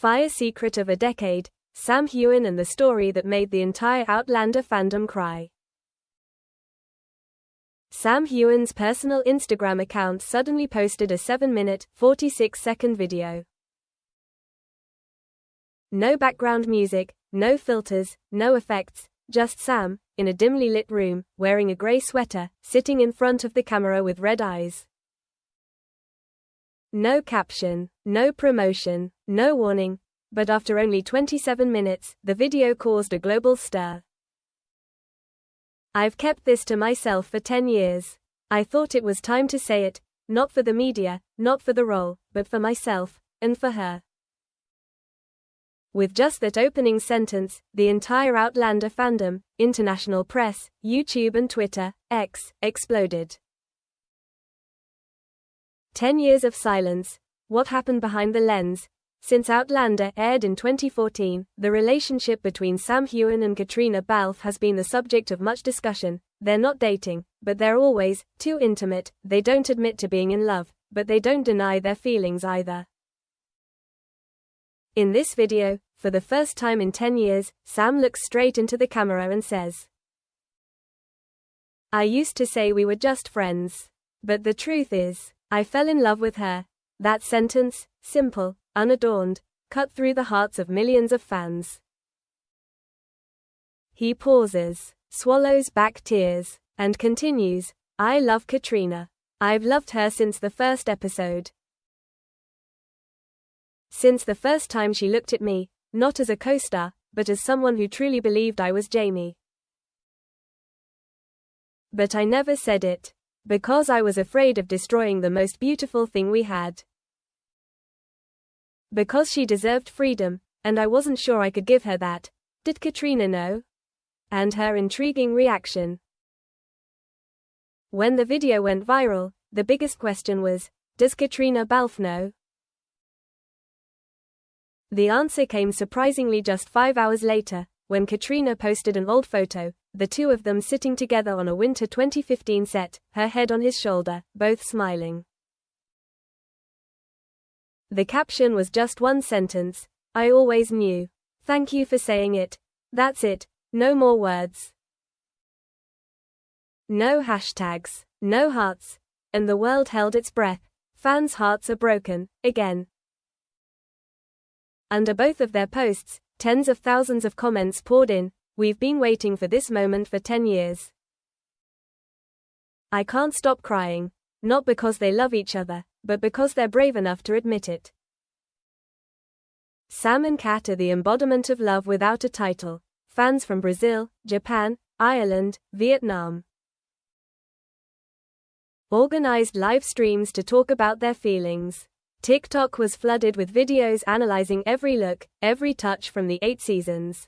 Fire secret of a decade, Sam Heughan and the story that made the entire Outlander fandom cry. Sam Heughan's personal Instagram account suddenly posted a 7-minute, 46-second video. No background music, no filters, no effects, just Sam, in a dimly lit room, wearing a grey sweater, sitting in front of the camera with red eyes. No caption, no promotion, no warning, but after only 27 minutes, the video caused a global stir. I've kept this to myself for 10 years. I thought it was time to say it, not for the media, not for the role, but for myself, and for her. With just that opening sentence, the entire Outlander fandom, international press, YouTube and Twitter, X, exploded. 10 years of silence. What happened behind the lens? Since Outlander aired in 2014, the relationship between Sam Heughan and Katrina Balfe has been the subject of much discussion. They're not dating, but they're always too intimate. They don't admit to being in love, but they don't deny their feelings either. In this video, for the first time in 10 years, Sam looks straight into the camera and says, "I used to say we were just friends. But the truth is, I fell in love with her." That sentence, simple, unadorned, cut through the hearts of millions of fans. He pauses, swallows back tears, and continues, "I love Katrina. I've loved her since the first episode. Since the first time she looked at me, not as a co-star, but as someone who truly believed I was Jamie. But I never said it, because I was afraid of destroying the most beautiful thing we had. Because she deserved freedom, and I wasn't sure I could give her that. Did Katrina know?" And her intriguing reaction. When the video went viral, the biggest question was, does Katrina Balfe know? The answer came surprisingly just 5 hours later, when Katrina posted an old photo, the two of them sitting together on a winter 2015 set, her head on his shoulder, both smiling. The caption was just one sentence, "I always knew. Thank you for saying it. That's it, no more words." No hashtags, no hearts, and the world held its breath. Fans' hearts are broken, again. Under both of their posts, tens of thousands of comments poured in. "We've been waiting for this moment for 10 years. I can't stop crying. Not because they love each other, but because they're brave enough to admit it. Sam and Kat are the embodiment of love without a title." Fans from Brazil, Japan, Ireland, Vietnam organized live streams to talk about their feelings. TikTok was flooded with videos analyzing every look, every touch from the 8 seasons.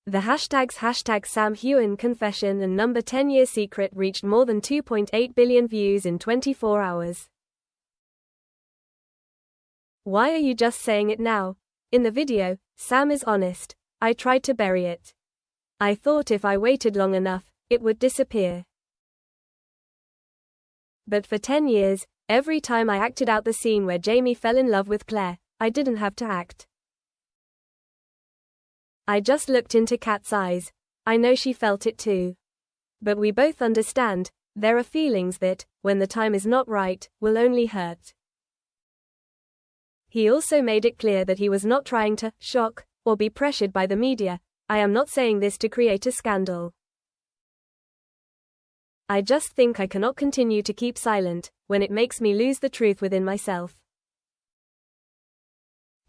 The hashtags #Sam Heughan confession and number 10-year secret reached more than 2.8 billion views in 24 hours. Why are you just saying it now? In the video, Sam is honest. "I tried to bury it. I thought if I waited long enough, it would disappear. But for 10 years, every time I acted out the scene where Jamie fell in love with Claire, I didn't have to act. I just looked into Kat's eyes. I know she felt it too. But we both understand, there are feelings that, when the time is not right, will only hurt." He also made it clear that he was not trying to shock or be pressured by the media. "I am not saying this to create a scandal. I just think I cannot continue to keep silent when it makes me lose the truth within myself."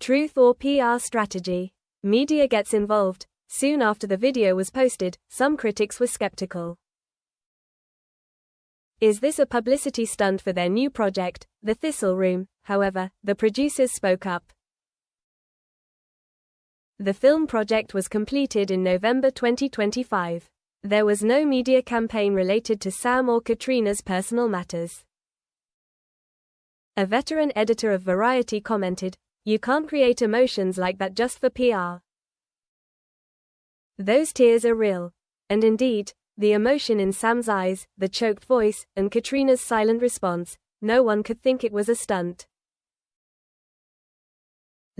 Truth or PR strategy? Media gets involved. Soon after the video was posted, some critics were skeptical. Is this a publicity stunt for their new project, The Thistle Room? However, the producers spoke up. The film project was completed in November 2025. There was no media campaign related to Sam or Katrina's personal matters. A veteran editor of Variety commented, "You can't create emotions like that just for PR. Those tears are real." And indeed, the emotion in Sam's eyes, the choked voice, and Katrina's silent response, no one could think it was a stunt.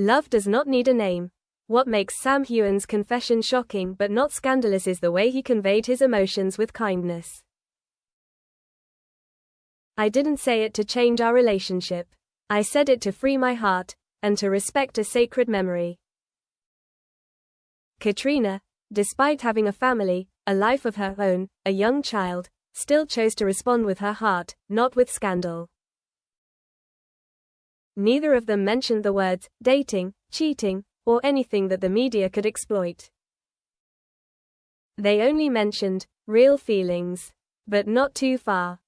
Love does not need a name. What makes Sam Heughan's confession shocking but not scandalous is the way he conveyed his emotions with kindness. I didn't say it to change our relationship. I said it to free my heart, and to respect a sacred memory. Katrina, despite having a family, a life of her own, a young child, still chose to respond with her heart, not with scandal. Neither of them mentioned the words dating, cheating, or anything that the media could exploit. They only mentioned real feelings. But not too far.